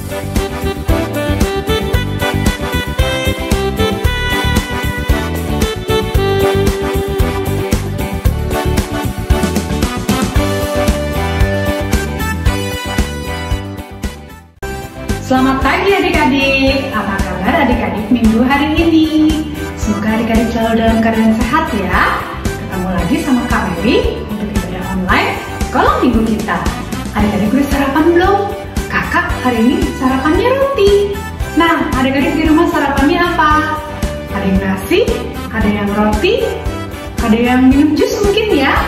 Selamat pagi adik-adik, apa kabar adik-adik minggu hari ini? Semoga adik-adik selalu dalam keadaan sehat ya. Ketemu lagi sama Kak Mary untuk ibadah online sekolah minggu kita. Adik-adik udah sarapan belum? Kakak hari ini sarapannya roti. Nah, adik-adik di rumah sarapannya apa? Ada yang nasi, ada yang roti, ada yang minum jus mungkin ya?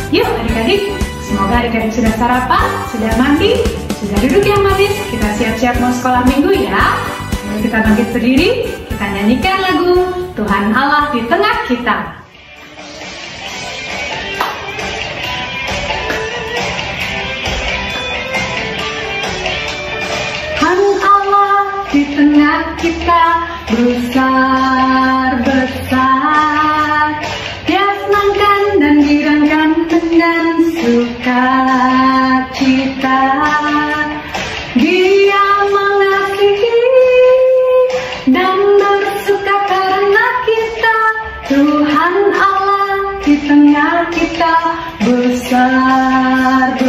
Yuk adik-adik, semoga adik-adik sudah sarapan, sudah mandi, sudah duduk yang manis, kita siap-siap mau sekolah minggu ya. Mari kita bangkit berdiri, kita nyanyikan lagu Tuhan Allah di tengah kita. Tuhan Allah di tengah kita, besar-besar. Dia senangkan dan girangkan dengan sukacita. Dia mengasihi dan bersuka karena kita. Tuhan Allah di tengah kita, besar-besar,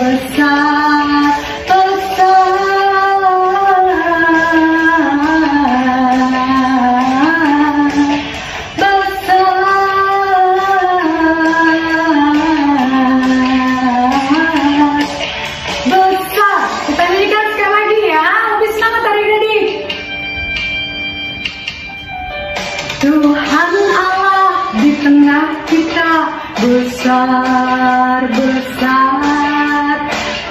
Tuhan Allah di tengah kita, besar-besar.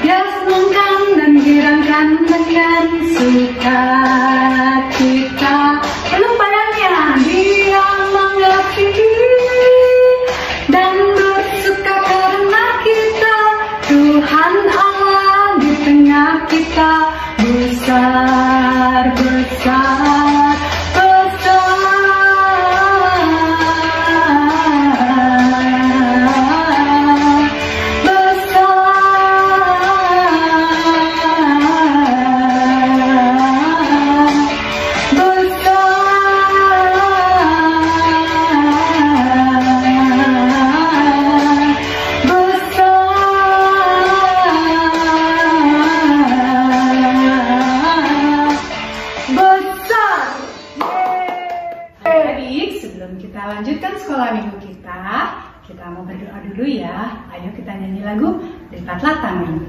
Dia senangkan dan girangkan dengan sukacita. Belum bayangnya, Dia mengasihi dan bersuka karena kita. Tuhan Allah di tengah kita, besar-besar. Sebelum kita lanjutkan sekolah minggu kita mau berdoa dulu ya. Ayo kita nyanyi lagu Lipatlah Tangan.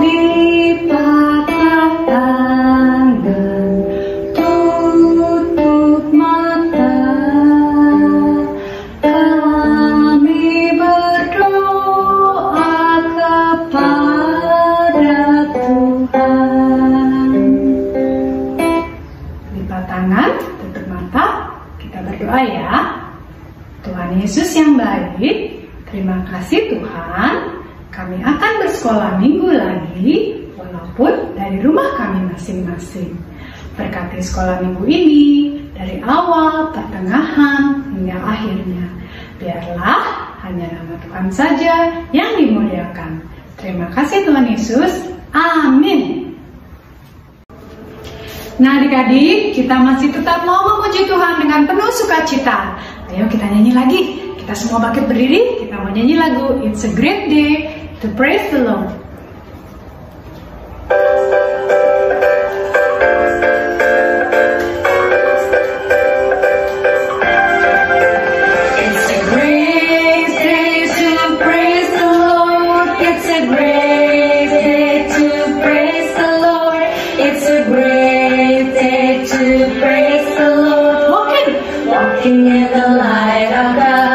Lipatlah tangan, tutup mata, kami berdoa kepada Tuhan. Lipat tangan, tutup mata, kita berdoa ya. Tuhan Yesus yang baik, terima kasih Tuhan, kami akan bersekolah minggu lagi, walaupun dari rumah kami masing-masing. Berkati sekolah minggu ini, dari awal, pertengahan, hingga akhirnya. Biarlah hanya nama Tuhan saja yang dimuliakan. Terima kasih Tuhan Yesus, amin. Nah adik-adik, kita masih tetap mau memuji Tuhan dengan penuh sukacita. Ayo kita nyanyi lagi. Kita semua bangkit berdiri, kita mau nyanyi lagu It's a Great Day to Praise the Lord. It's a great day to praise the Lord. It's a great day to praise the Lord. It's a great day to praise the Lord. Walking in the light of God.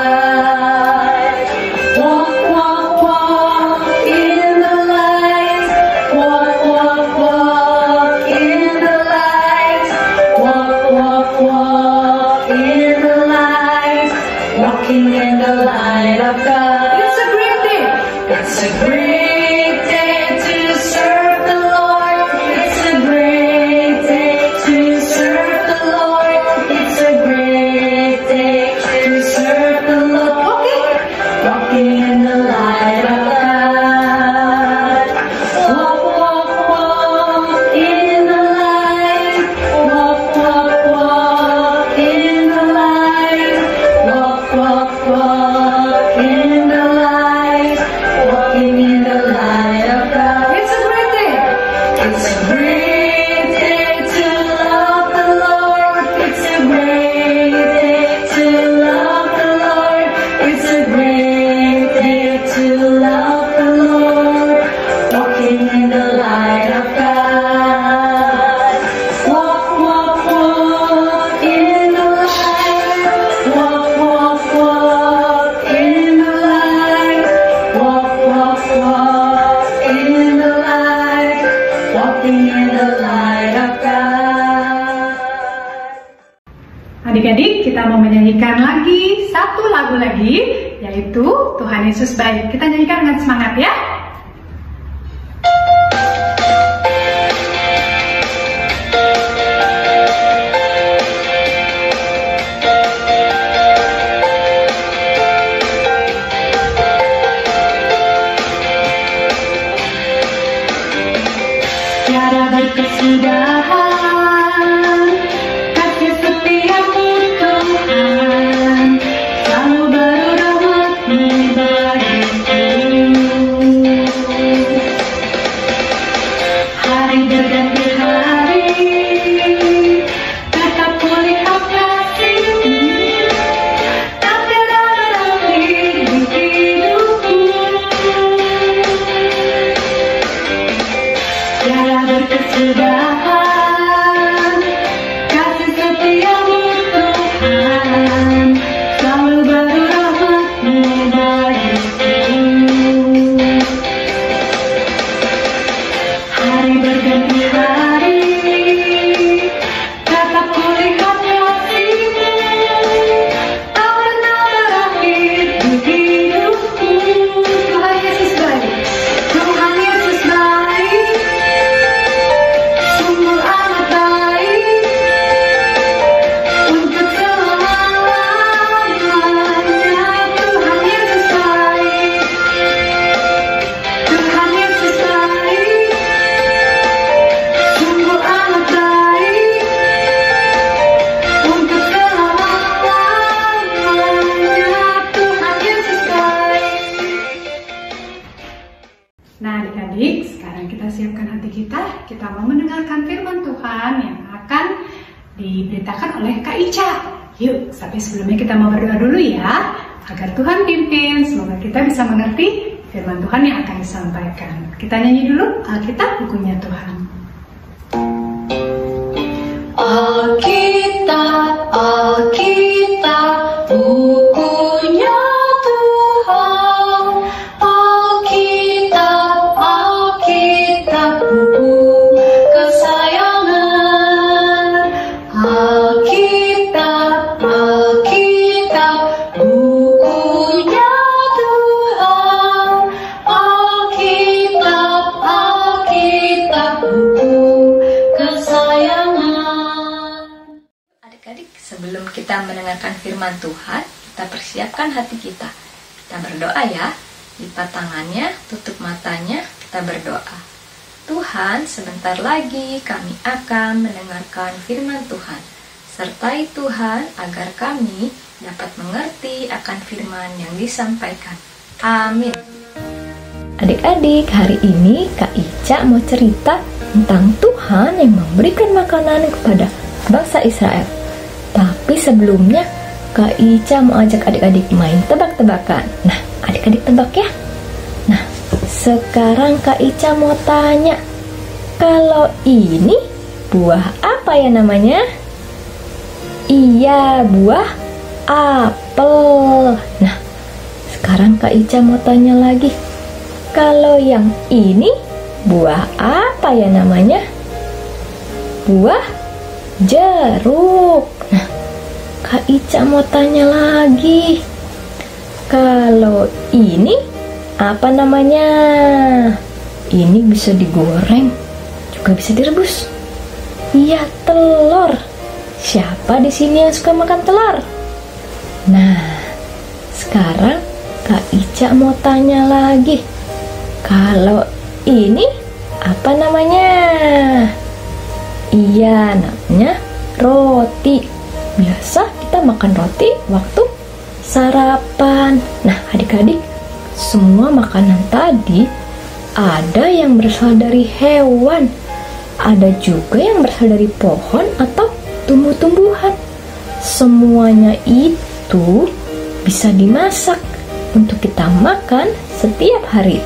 Walk in the the light of God. Walk, walk, walk in the light. Walk, walk, walk in the light. Walk, walk, walk in the light. Walking in the light of God. Adik-adik, kita mau menyanyikan lagi satu lagu lagi, yaitu Tuhan Yesus Baik. Kita nyanyikan dengan semangat ya. Tiada berkesudahan kasih setiamu Tuhan, selalu baru rahmat-Mu bagiku. Hari berganti hari, tetap kulihat kasih-Mu, tak pernah berakhir di hidupku. Tiada berkesudahan kasih setiamu Tuhan, selalu baru rahmat-Mu bagiku. Hari berganti hari, tetap kulihat kasih-Mu, tak pernah berakhir di hidupku. Tuhan Yesus baik, Tuhan Yesus baik, sungguh amat baik, untuk selama-lamanya. Tuhan Yesus baik, Tuhan Yesus baik, sungguh amat baik, untuk selama-lamanya. Tuhan Yesus baik. Nah adik-adik, sekarang kita siapkan hati kita. Kita mau mendengarkan firman Tuhan yang akan diberitakan oleh Kak Ica. Yuk, tapi sebelumnya kita mau berdoa dulu ya, agar Tuhan pimpin. Semoga kita bisa mengerti firman Tuhan yang akan disampaikan. Kita nyanyi dulu Alkitab bukunya Tuhan. Alkitab, Alkitab, bukunya Tuhan. Alkitab, Alkitab, buku kesayangan. Alkitab, Alkitab, bukunya Tuhan. Alkitab, Alkitab, buku kesayangan. Adik-adik, sebelum kita mendengarkan firman Tuhan, kita persiapkan hati kita. Kita berdoa ya. Lipat tangannya, tutup matanya, kita berdoa. Tuhan, sebentar lagi kami akan mendengarkan firman Tuhan. Sertai Tuhan agar kami dapat mengerti akan firman yang disampaikan. Amin. Adik-adik, hari ini Kak Ica mau cerita tentang Tuhan yang memberikan makanan kepada bangsa Israel. Tapi sebelumnya, Kak Ica mau ajak adik-adik main tebak-tebakan. Nah, adik-adik tebak ya. Nah, sekarang Kak Ica mau tanya, kalau ini buah apa ya namanya? Iya, buah apel. Nah, sekarang Kak Ica mau tanya lagi, kalau yang ini buah apa ya namanya? Buah jeruk. Nah, Kak Ica mau tanya lagi, kalau ini apa namanya? Ini bisa digoreng, juga bisa direbus. Iya, telur. Siapa di sini yang suka makan telur? Nah, sekarang Kak Ica mau tanya lagi, kalau ini apa namanya? Iya, namanya roti. Biasa kita makan roti waktu sarapan. Nah, adik-adik, semua makanan tadi ada yang berasal dari hewan, ada juga yang berasal dari pohon atau tumbuh-tumbuhan. Semuanya itu bisa dimasak untuk kita makan setiap hari.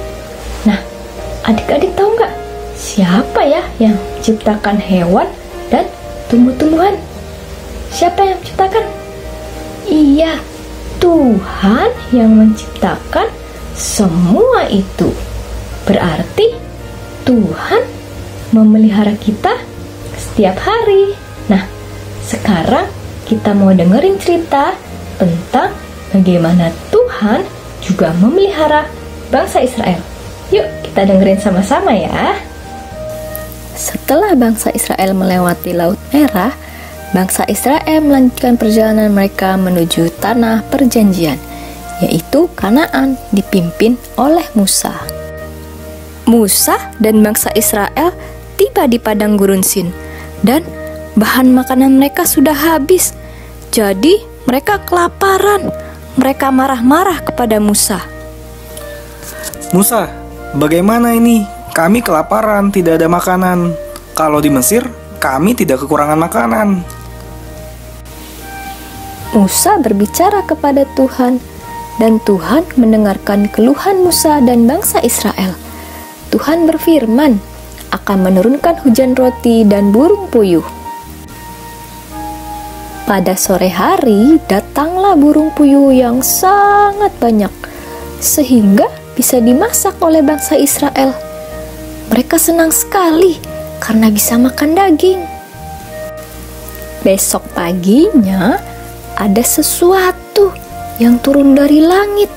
Nah, adik-adik tahu nggak siapa ya yang menciptakan hewan dan tumbuh-tumbuhan? Siapa yang menciptakan? Iya, Tuhan yang menciptakan semua itu. Berarti Tuhan memelihara kita setiap hari. Nah, sekarang kita mau dengerin cerita tentang bagaimana Tuhan juga memelihara bangsa Israel. Yuk, kita dengerin sama-sama ya. Setelah bangsa Israel melewati Laut Merah, bangsa Israel melanjutkan perjalanan mereka menuju tanah perjanjian, yaitu Kanaan, dipimpin oleh Musa. Musa dan bangsa Israel tiba di padang gurun Sin, dan bahan makanan mereka sudah habis. Jadi mereka kelaparan. Mereka marah-marah kepada Musa. Musa, bagaimana ini? Kami kelaparan, tidak ada makanan. Kalau di Mesir, kami tidak kekurangan makanan. Musa berbicara kepada Tuhan, dan Tuhan mendengarkan keluhan Musa dan bangsa Israel. Tuhan berfirman akan menurunkan hujan roti dan burung puyuh. Pada sore hari, datanglah burung puyuh yang sangat banyak, sehingga bisa dimasak oleh bangsa Israel. Mereka senang sekali karena bisa makan daging. Besok paginya, ada sesuatu yang turun dari langit.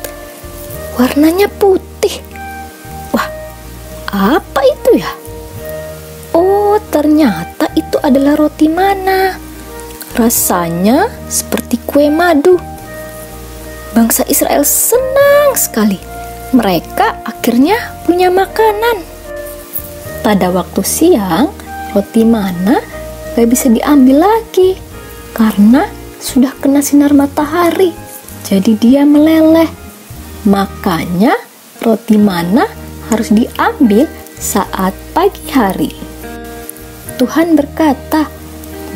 Warnanya putih. Wah, apa itu ya? Oh, ternyata itu adalah roti mana. Rasanya seperti kue madu. Bangsa Israel senang sekali. Mereka akhirnya punya makanan. Pada waktu siang, roti mana gak bisa diambil lagi karena sudah kena sinar matahari. Jadi dia meleleh. Makanya roti mana harus diambil saat pagi hari. Tuhan berkata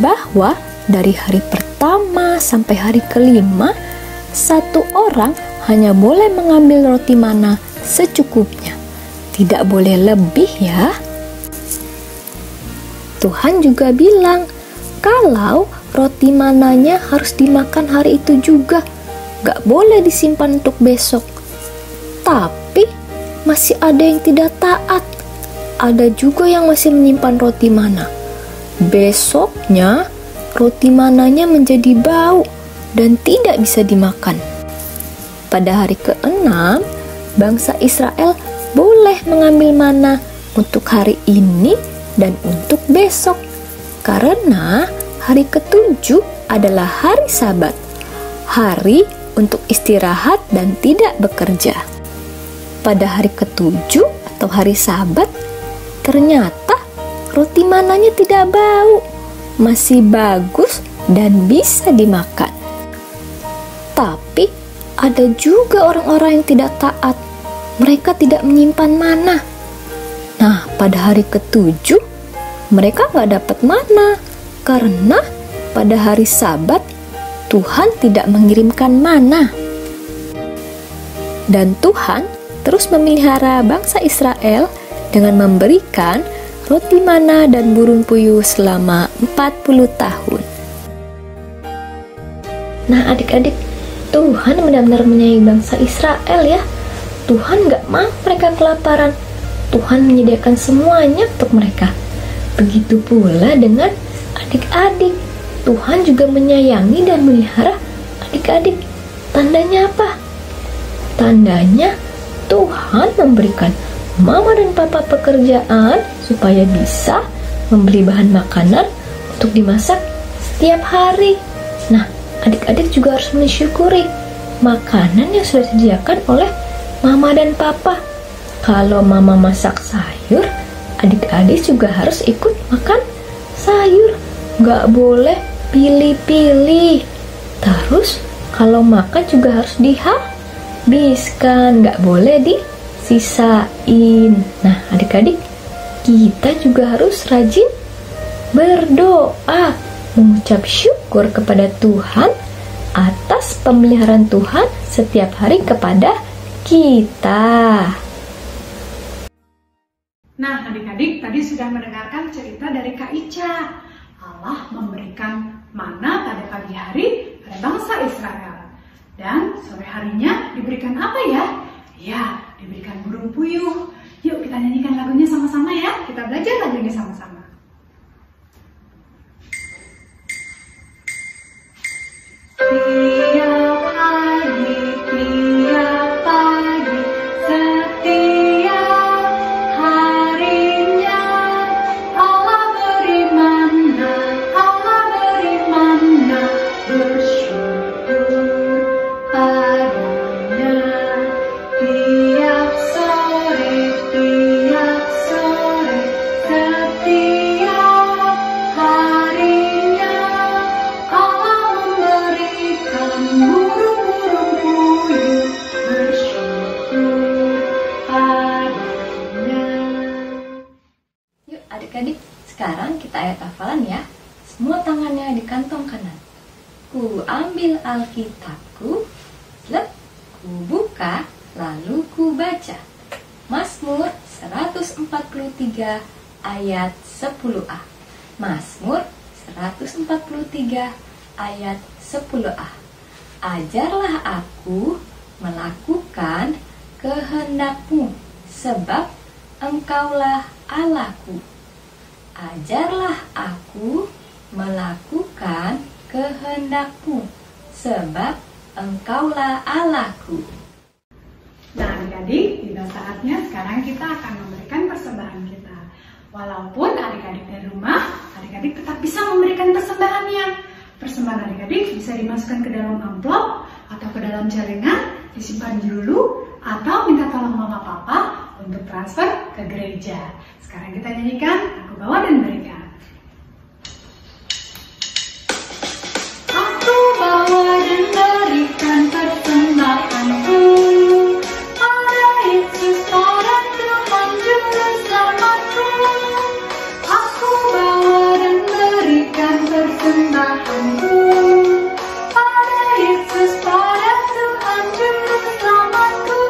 bahwa dari hari pertama sampai hari kelima, satu orang hanya boleh mengambil roti mana secukupnya. Tidak boleh lebih ya. Tuhan juga bilang kalau roti mananya harus dimakan hari itu juga, gak boleh disimpan untuk besok. Tapi masih ada yang tidak taat. Ada juga yang masih menyimpan roti mana. Besoknya roti mananya menjadi bau dan tidak bisa dimakan. Pada hari ke-6, bangsa Israel boleh mengambil mana untuk hari ini dan untuk besok, karena hari ke-7 adalah hari Sabat, hari untuk istirahat dan tidak bekerja. Pada hari ke-7 atau hari Sabat, ternyata roti mananya tidak bau, masih bagus dan bisa dimakan. Tapi ada juga orang-orang yang tidak taat. Mereka tidak menyimpan mana. Nah, pada hari ke-7 mereka gak dapat mana karena pada hari Sabat Tuhan tidak mengirimkan mana. Dan Tuhan terus memelihara bangsa Israel dengan memberikan roti mana dan burung puyuh selama 40 tahun. Nah adik-adik, Tuhan benar-benar menyayangi bangsa Israel ya. Tuhan gak mau mereka kelaparan. Tuhan menyediakan semuanya untuk mereka. Begitu pula dengan adik-adik. Tuhan juga menyayangi dan memelihara adik-adik. Tandanya apa? Tandanya Tuhan memberikan mama dan papa pekerjaan supaya bisa membeli bahan makanan untuk dimasak setiap hari. Nah, adik-adik juga harus mensyukuri makanan yang sudah disediakan oleh mama dan papa. Kalau mama masak sayur, adik-adik juga harus ikut makan sayur. Gak boleh pilih-pilih. Terus kalau makan juga harus dihabiskan, gak boleh disisain. Nah adik-adik, kita juga harus rajin berdoa, mengucap syukur kepada Tuhan atas pemeliharaan Tuhan setiap hari kepada kita. Nah, adik-adik tadi sudah mendengarkan cerita dari Kak Ica. Allah memberikan mana pada pagi hari pada bangsa Israel. Dan sore harinya diberikan apa ya? Ya, diberikan burung puyuh. Yuk kita nyanyikan lagunya sama-sama ya. Kita belajar lagunya sama-sama. Tiap pagi, setiap harinya Allah beri mana, bersyukur padanya. Tiap sore, setiap harinya Allah memberikan burung-burung puyuh, bersyukur padanya. Yuk adik-adik, sekarang kita ayat hafalan ya. Semua tangannya di kantong kanan. Ku ambil Alkitabku, ku buka, lalu ku baca. Mazmur 143 ayat 10a. Mazmur 143 ayat 10a. Ajarlah aku melakukan kehendak-Mu, sebab Engkaulah Allahku. Ajarlah aku melakukan kehendak-Mu, sebab Engkaulah Allahku. Nah adik-adik, tiba saatnya sekarang kita akan memberikan persembahan kita. Walaupun adik-adik dari rumah, adik-adik tetap bisa memberikan persembahannya. Persembahan adik-adik bisa dimasukkan ke dalam amplop atau ke dalam celengan, disimpan dulu, atau minta tolong mama papa untuk transfer ke gereja. Sekarang kita nyanyikan Aku Bawa dan Berikan. Aku bawa dan berikan persembahanku pada Yesus, pada Tuhan Juru Selamatku. Aku bawa dan berikan persembahanku pada Yesus, pada Tuhan Juru Selamatku.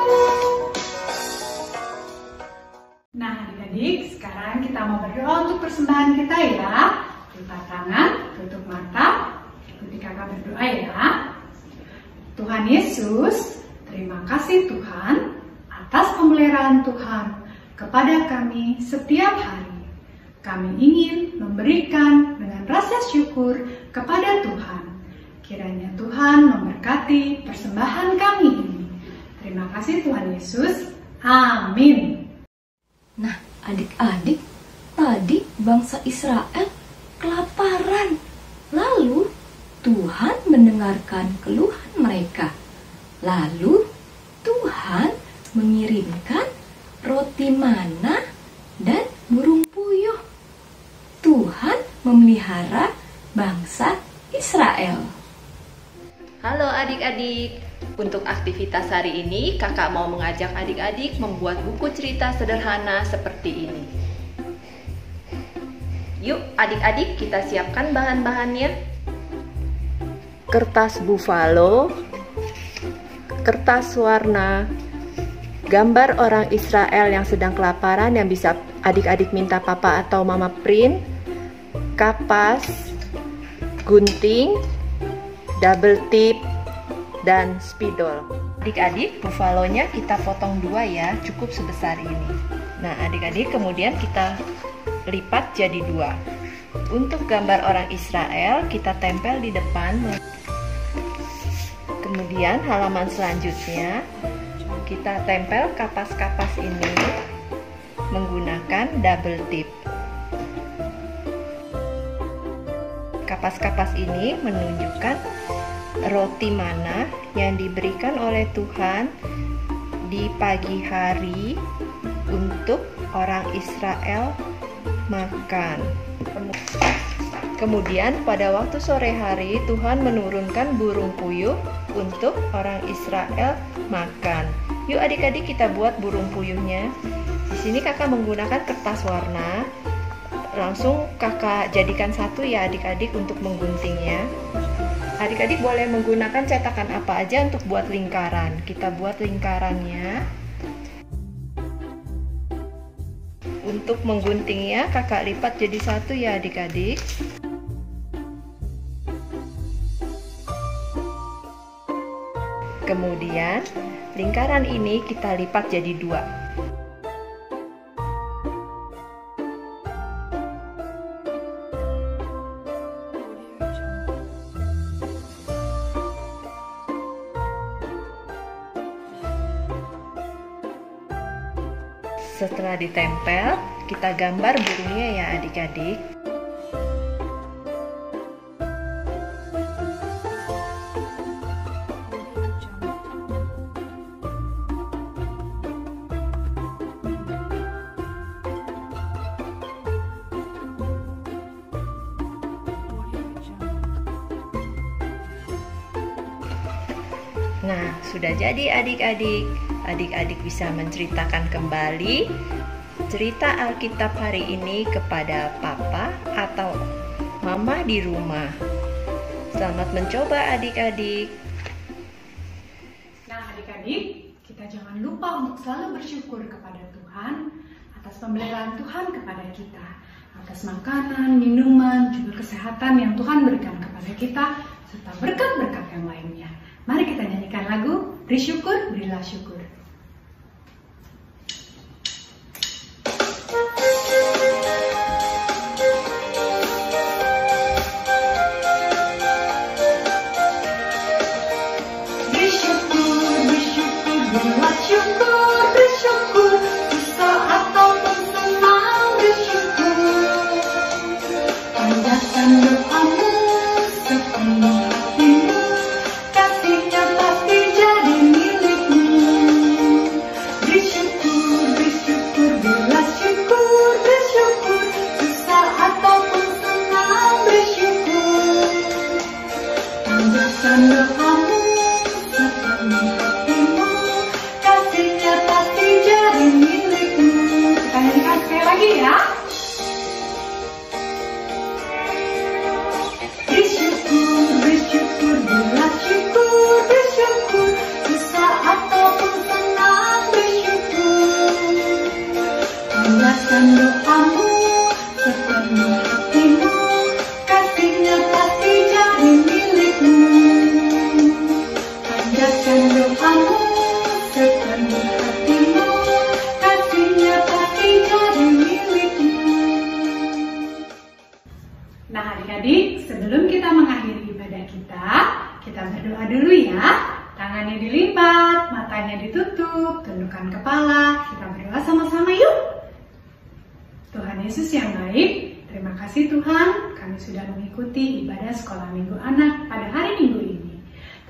Nah adik-adik, sekarang kita mau berdoa untuk persembahan kita ya. Lipat tangan, tutup mata. Ikuti kakak berdoa ya. Tuhan Yesus, terima kasih Tuhan atas pemeliharaan Tuhan kepada kami setiap hari. Kami ingin memberikan dengan rasa syukur kepada Tuhan. Kiranya Tuhan memberkati persembahan kami ini. Terima kasih Tuhan Yesus. Amin. Nah, adik-adik, tadi bangsa Israel kelaparan. Lalu Tuhan mendengarkan keluhan mereka. Lalu Tuhan mengirimkan roti mana dan burung puyuh. Tuhan memelihara bangsa Israel. Halo adik-adik, untuk aktivitas hari ini kakak mau mengajak adik-adik membuat buku cerita sederhana seperti ini. Yuk adik-adik, kita siapkan bahan-bahannya. Kertas buffalo, kertas warna, gambar orang Israel yang sedang kelaparan yang bisa adik-adik minta papa atau mama print, kapas, gunting, double tip, dan spidol. Adik-adik, buffalonya kita potong dua ya, cukup sebesar ini. Nah adik-adik, kemudian kita lipat jadi dua. Untuk gambar orang Israel kita tempel di depan. Kemudian halaman selanjutnya kita tempel kapas-kapas ini menggunakan double tip. Kapas-kapas ini menunjukkan roti mana yang diberikan oleh Tuhan di pagi hari untuk orang Israel makan. Kemudian pada waktu sore hari Tuhan menurunkan burung puyuh untuk orang Israel makan. Yuk adik-adik kita buat burung puyuhnya. Di sini kakak menggunakan kertas warna. Langsung kakak jadikan satu ya adik-adik untuk mengguntingnya. Adik-adik boleh menggunakan cetakan apa aja untuk buat lingkaran. Kita buat lingkarannya. Untuk mengguntingnya, kakak lipat jadi satu ya adik-adik. Kemudian, lingkaran ini kita lipat jadi 2. Setelah ditempel, kita gambar burungnya ya adik-adik. Nah, sudah jadi adik-adik. Adik-adik bisa menceritakan kembali cerita Alkitab hari ini kepada papa atau mama di rumah. Selamat mencoba adik-adik. Nah adik-adik, kita jangan lupa untuk selalu bersyukur kepada Tuhan atas pemberian Tuhan kepada kita, atas makanan, minuman, juga kesehatan yang Tuhan berikan kepada kita, serta berkat-berkat yang lainnya. Mari kita nyanyikan lagu Beri Syukur, Berilah Syukur. Nah adik-adik, sebelum kita mengakhiri ibadah kita berdoa dulu ya. Tangannya dilipat, matanya ditutup, tundukkan kepala. Kita berdoa sama-sama yuk. Tuhan Yesus yang baik, terima kasih Tuhan, kami sudah mengikuti ibadah sekolah minggu anak pada hari Minggu ini.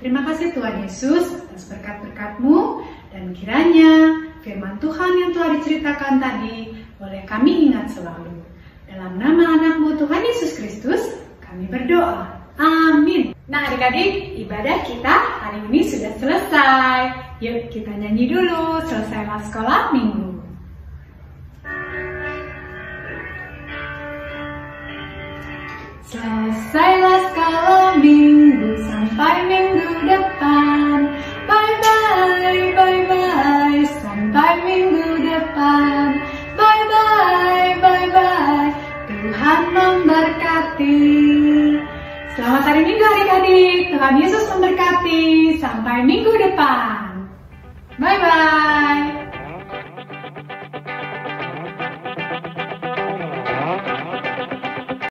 Terima kasih Tuhan Yesus atas berkat-berkat-Mu, dan kiranya firman Tuhan yang telah diceritakan tadi boleh kami ingat selalu. Dalam nama anak-Mu Tuhan Yesus Kristus, kami berdoa. Amin. Nah adik-adik, ibadah kita hari ini sudah selesai. Yuk kita nyanyi dulu, selesailah sekolah minggu. Selesailah sekolah minggu sampai minggu depan. Bye bye, bye bye, sampai minggu depan. Bye bye, bye bye, Tuhan memberkati. Selamat hari Minggu adik-adik, Tuhan Yesus memberkati. Sampai minggu depan. Bye bye.